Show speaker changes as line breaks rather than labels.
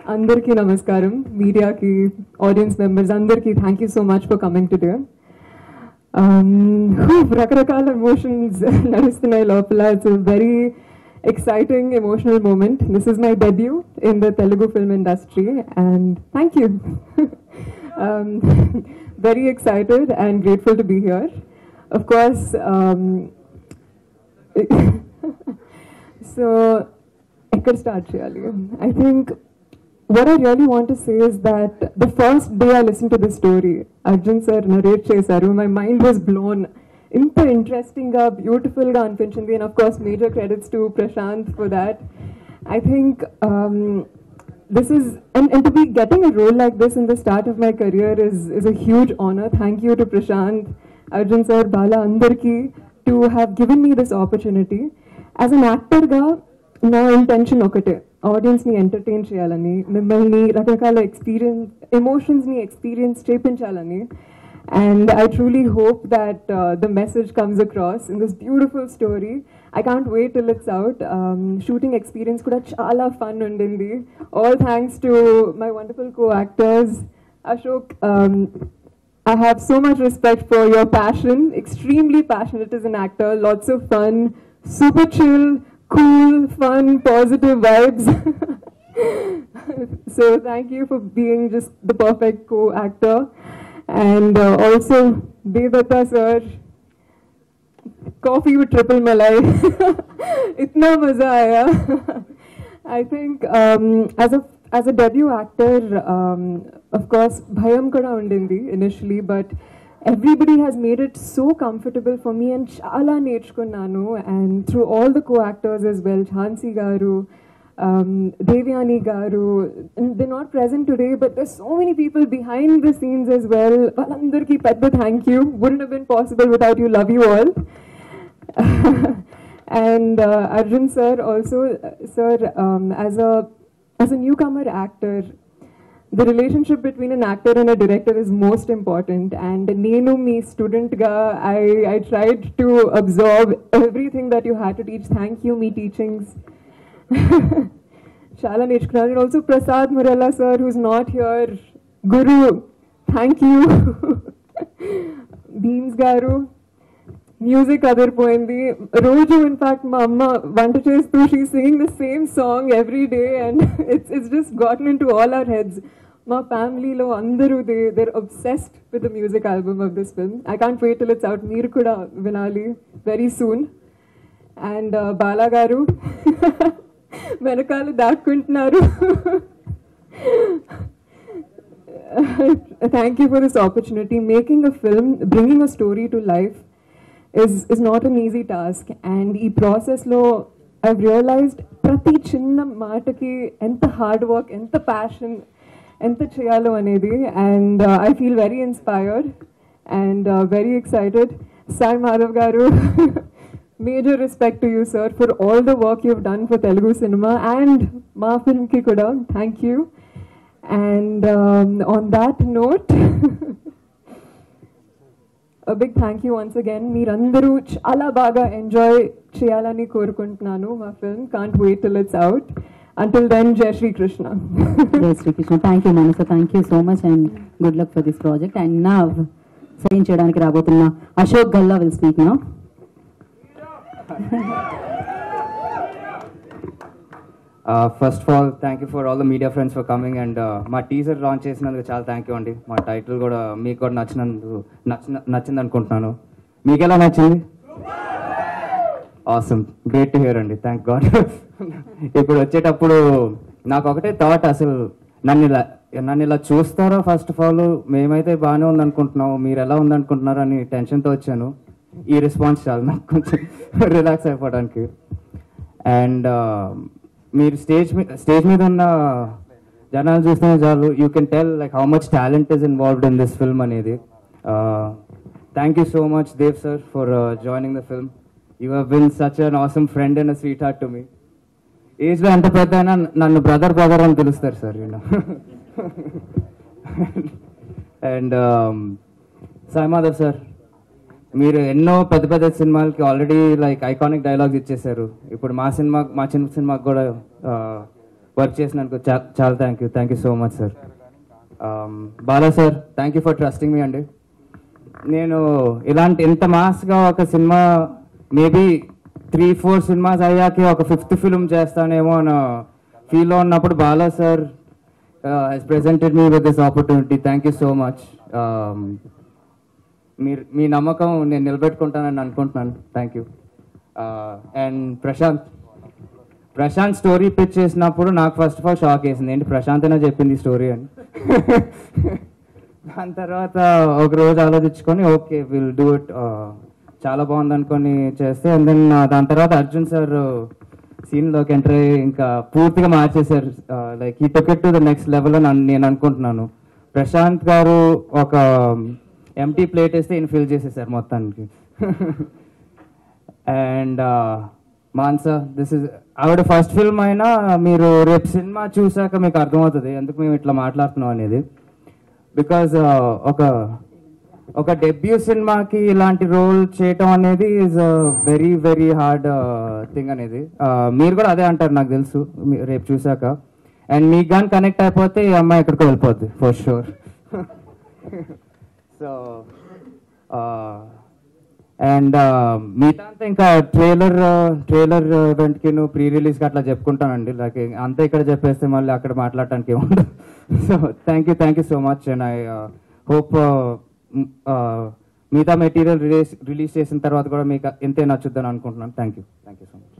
Andarki namaskaram, media ki, audience members, Andarki, thank you so much for coming today. Rakarakala emotions nadustunayi lopala. It's a very exciting, emotional moment. This is my debut in the Telugu film industry, and thank you. Very excited and grateful to be here. Of course, so ekkada start cheyali? I think what I really want to say is that the first day I listened to the story, Arjun sir narrate chesaru, my mind was blown. Inta interesting ga, beautiful ga anpinchindi, and of course major credits to Prashant for that. I think this is and to be getting a role like this in the start of my career is a huge honor. Thank you to Prashant, Arjun sir, Bala, Andarki to have given me this opportunity. As an actor ga, నా intention ఒకటే, ఆడియన్స్ని entertain చేయాలని, మిమ్మల్ని రకరకాల ఎమోషన్స్ని experience చేయించాలని. And I truly hope that the message comes across in this beautiful story. I can't wait till it's out. Shooting experience kuda chala fun undindi. All thanks to my wonderful co-actors. Ashok, I have so much respect for your passion. Extremely passionate as an actor. Lots of fun. Super chill. Cool, fun, positive vibes. So thank you for being just the perfect co-actor. And also Devdatta sir, coffee with triple malai. Itna maza aaya. I think as a debut actor, of course bhayam kuda undindi initially, but everybody has made it so comfortable for me, and chala నేర్చుకున్నాను. And through all the co-actors as well, Jhansi garu, Devyani garu, and they're not present today, but there's so many people behind the scenes as well. Valandarki pedda thank you. Wouldn't have been possible without you. Love you all. And Arjun sir also, sir, as a newcomer actor, the relationship between an actor and a director is most important. And nenu me student ga, I tried to absorb everything that you had to teach. Thank you, me teachings. Chala nechkunnanu. And also Prasad Murala sir, who's not here. Guru, thank you. Beams garu, music అదిరిపోయింది. రోజు in fact మా అమ్మ వంట చేస్తూ she's singing the same song every day, and it's just gotten into all our heads. మా ఫ్యామిలీలో అందరూ they're obsessed with the music album of this film. I can't wait till it's out. మీరు కూడా వినాలి very soon. And బాలా గారు వెనకాల దాక్కుంటున్నారు. Thank you for this opportunity. Making a film, bringing a story to life is not an easy task. And ఈ ప్రాసెస్లో I've realized ప్రతి చిన్న మాటకి ఎంత హార్డ్ వర్క్, ఎంత ప్యాషన్, ఎంత చేయాలో అనేది. And I feel very inspired and very excited. Sai Madhav garu, major respect to you sir for all the work you've done for Telugu cinema and ma film ki kuda. Thank you. And on that note, a big thank you once again. Meerandaru chala baga enjoy cheyalani korukuntunnanu ma film. Can't wait till it's out. Until then, Jai Shri Krishna.
Jai Shri Krishna. Thank you, Manasa. Thank you so much, and good luck for this project. And now, sign cheyadaniki rabothunna Ashok Galla will speak now.
First of all, thank you for all the media friends for coming, and మా teaser launch చేసినందుకు చాలా thank you అండి. మా title కూడా మీకు కూడా నచ్చింది అనుకుంటున్నాను. మీకు ఎలా నచ్చింది? ఆసమ్, గ్రేట్ టు హియర్ అండి. Thank God. ఇప్పుడు వచ్చేటప్పుడు నాకు ఒకటే థాట్, అసలు నన్ను ఇలా చూస్తారో, ఫస్ట్ ఆఫ్ ఆల్ మేమైతే బాగానే ఉందనుకుంటున్నాం, మీరు ఎలా ఉందనుకుంటున్నారు అని టెన్షన్తో వచ్చాను. ఈ రెస్పాన్స్ చాలు నాకు కొంచెం రిలాక్స్ అయిపోవడానికి. అండ్ మీరు స్టేజ్ మీద ఉన్న జనాలు చూస్తేనే చాలు, you can tell like how much talent is involved in this film అనేది. Thank you so much Dev sir for joining the film. You have been such an awesome friend and a sweet heart to me. ఏజ్లో ఎంత పెద్ద అయినా నన్ను brother అని పిలుస్తారు sir. And Sai Madhav sir, మీరు ఎన్నో పెద్ద పెద్ద సినిమాలకి ఆల్రెడీ లైక్ ఐకానిక్ డైలాగ్స్ ఇచ్చేసారు. ఇప్పుడు మా చిన్న సినిమాకి కూడా వర్క్ చేసినందుకు చాలా thank you so much sir. Bala sir, thank you for trusting me అండి. నేను ఇంత మాస్గా ఒక సినిమా మేబీ 3-4 సినిమాస్ అయ్యాక ఒక 5th ఫిల్మ్ చేస్తానేమో అని ఫీల్లో ఉన్నప్పుడు Bala sir has presented me with this opportunity. Thank you so much. మీ నమ్మకం నేను నిలబెట్టుకుంటానని అనుకుంటున్నాను. Thank you. And Prashanth story pitch చేసినప్పుడు నాకు ఫస్ట్ ఆఫ్ ఆల్ షాక్ వేసింది, ఏంటి ప్రశాంత్ అయినా చెప్పింది స్టోరీ అని. దాని తర్వాత ఒక రోజు ఆలోచించుకొని ఓకే విల్ డూ ఇట్, చాలా బాగుంది అనుకొని చేస్తే, అండ్ దెన్ దాని తర్వాత అర్జున్ సార్ సీన్లోకి ఎంటర్ అయ్యి ఇంకా పూర్తిగా మార్చేశారు. లైక్ ఈ took it to the next level అని నేను అనుకుంటున్నాను. ప్రశాంత్ గారు ఒక ఎంటీ ప్లేట్ వేస్తే ఈయన ఫిల్ చేసేసారు మొత్తానికి. అండ్ మాన్సా, దిస్ ఇస్ ఆవిడ ఫస్ట్ ఫిల్మ్ అయినా మీరు రేపు సినిమా చూసాక మీకు అర్థమవుతుంది ఎందుకు మేము ఇట్లా మాట్లాడుతున్నాం అనేది. బికాజ్ ఒక డెబ్యూ సినిమాకి ఇలాంటి రోల్ చేయటం అనేది is very very hard thing అనేది. మీరు కూడా అదే అంటారు నాకు తెలుసు రేపు చూసాక. అండ్ మీకు కానీ కనెక్ట్ అయిపోతే ఈ అమ్మాయి ఎక్కడికో వెళ్ళిపోద్ది ఫర్ షూర్. సో అండ్ మిగతా అంతా ఇంకా ట్రైలర్ ఈవెంట్కి ప్రీ రిలీజ్కి అట్లా చెప్పుకుంటానండి. లైక్ అంతా ఇక్కడ చెప్పేస్తే మళ్ళీ అక్కడ మాట్లాడటానికి ఏముండదు. So thank you so much. And I hope మిగతా మెటీరియల్ రిలీజ్ చేసిన తర్వాత కూడా మీకు ఎంతే నచ్చుద్దని అనుకుంటున్నాను. Thank you so much.